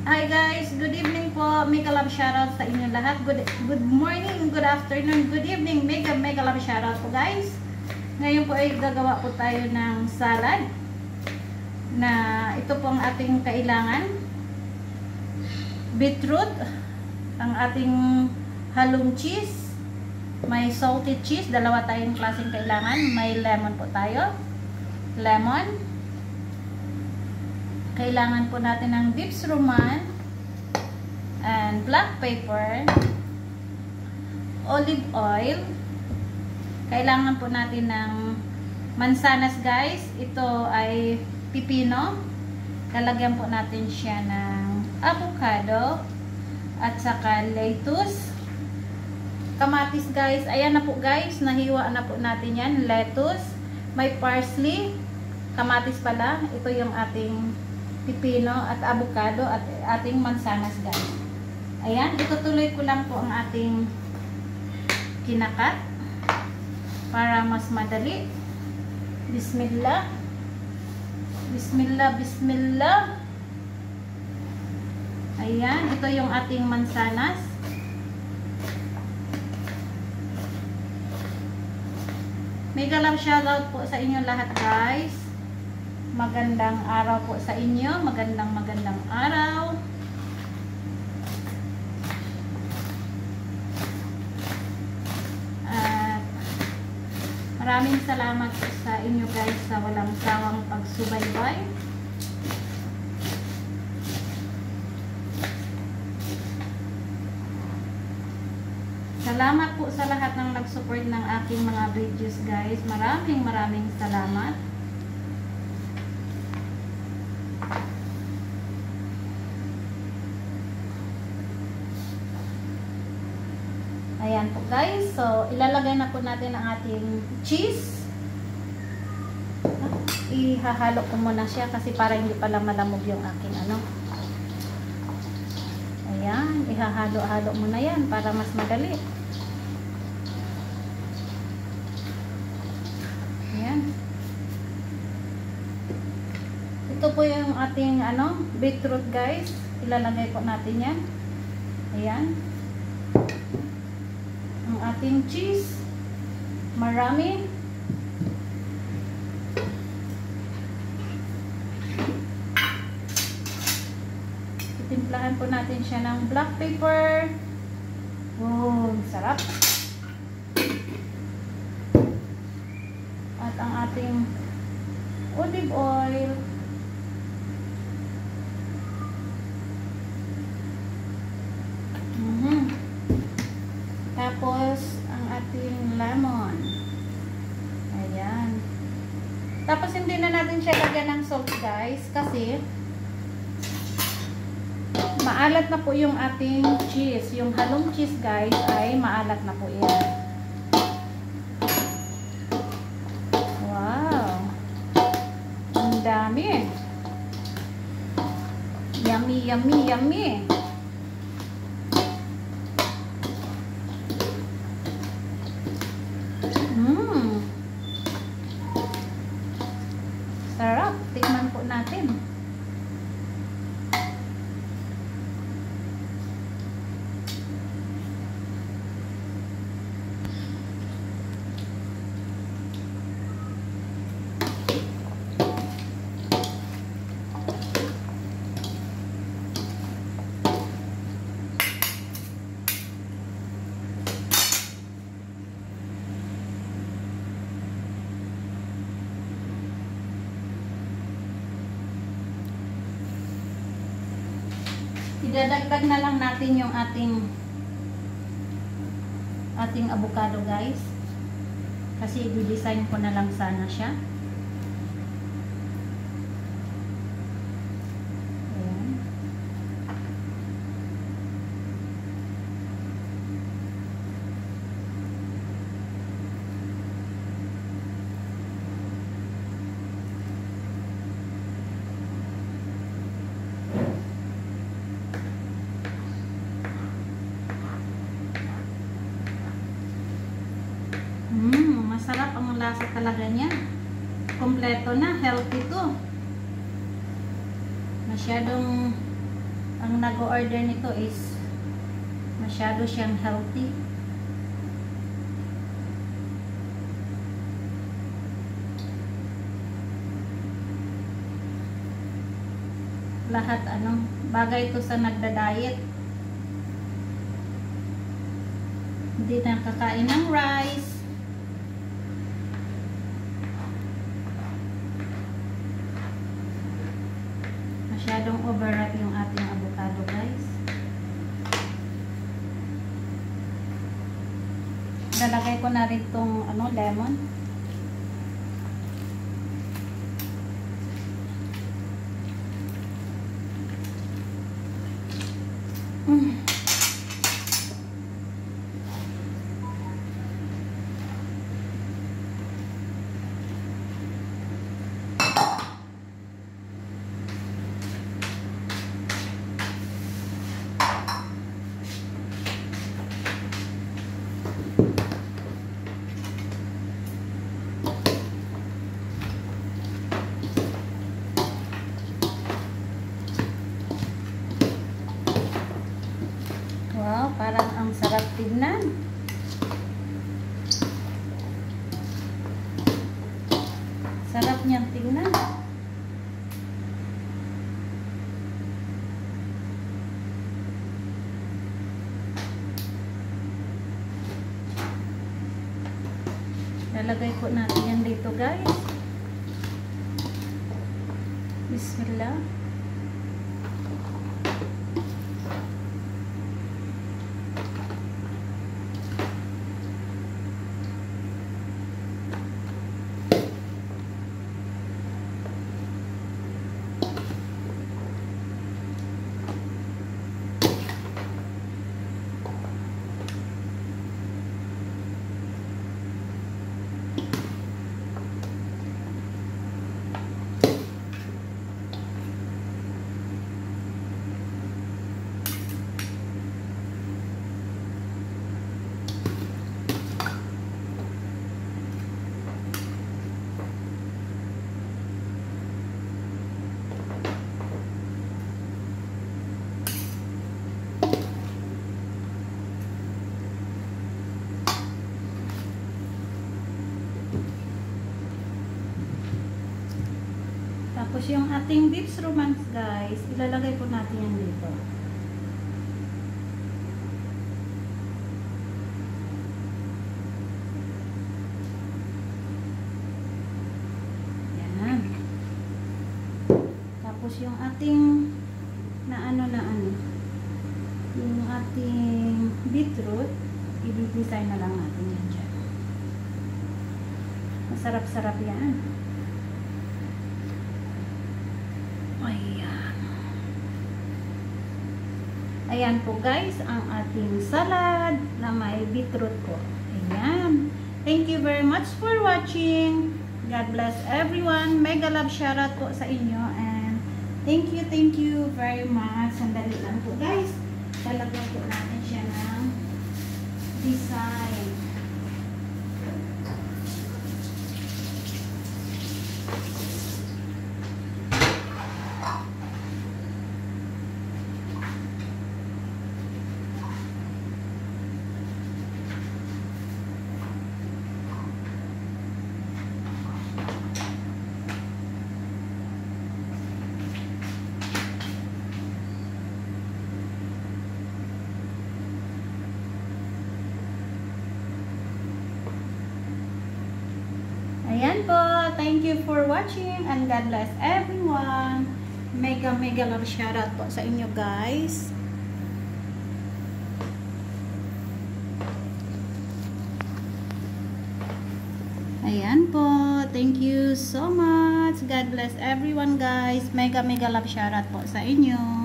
Hi guys, good evening po. Mega love shoutout sa inyo lahat. Good morning, good afternoon, good evening. Mega love shoutout po guys. Ngayon po ay gagawa po tayo ng salad na ito po ang ating kailangan. Beetroot, ang ating halong cheese, may salted cheese, dalawa tayong klaseng kailangan. May lemon po tayo. Lemon. Kailangan po natin ng dips roman and black pepper, olive oil. Kailangan po natin ng mansanas guys. Ito ay pipino. Lalagyan po natin siya ng avocado at saka lettuce. Kamatis guys. Ayan na po guys. Nahiwa na po natin yan. Lettuce. May parsley. Kamatis pala. Ito yung ating pipino at avocado at ating mansanas guys. Ayan, itutuloy ko lang po ang ating kinakat para mas madali. Bismillah. Bismillah, bismillah. Ayan, ito yung ating mansanas. Mega love shoutout po sa inyo lahat guys. Magandang araw po sa inyo. Magandang araw. At maraming salamat po sa inyo guys sa walang sawang pagsubaybay. Salamat po sa lahat ng nag-support ng aking mga videos guys. Maraming salamat. Ayan po guys. So, ilalagay na po natin ang ating cheese. Ihahalo ko muna siya kasi para hindi pala malamog yung aking ano. Ayan. Ihahalo-halo muna yan para mas madali. Ayan. Ito po yung ating ano, beetroot guys. Ilalagay po natin yan. Ayan. Ang ating cheese, marami. Titimplahan po natin siya ng black pepper. Oh, sarap. At ang ating olive oil. Tapos, ang ating lemon. Ayan. Tapos, hindi na natin siya lagyan ng salt, guys. Kasi, maalat na po yung ating cheese. Yung halong cheese, guys, ay maalat na po yan. Wow! Ang dami. Yummy, yummy, yummy. Sarap. Tikman po natin. Idadagdag na lang natin yung ating avocado guys. Kasi i-design ko na lang sana siya. Ayan. Masarap ang lasa talaga niya. Kompleto na, healthy to. Masyadong ang nag-order nito is masyado siyang healthy. Lahat bagay ito sa nagda-diet. Hindi na kakain ng rice. Masyadong overripe yung ating avocado, guys. Lalagay ko na rin tong lemon. Wow, parang ang sarap tignan. Sarap niyang tignan. Lalagay po natin yan dito, guys. Bismillah. Tapos yung ating beef romance, guys, ilalagay po natin yan dito. Yan. Tapos yung ating yung ating beetroot, i-design na lang natin yan dyan. Masarap-sarap yan. Ayan. Ayan po, guys, ang ating salad na may beetroot po. Ayan. Thank you very much for watching. God bless everyone. Mega love shoutout po sa inyo. And thank you very much. Sandali lang po, guys. Lalagyan po natin siya ng design. Ayan po. Thank you for watching and God bless everyone. Mega love shoutout po sa inyo, guys. Ayan po. Thank you so much. God bless everyone, guys. Mega love shoutout po sa inyo.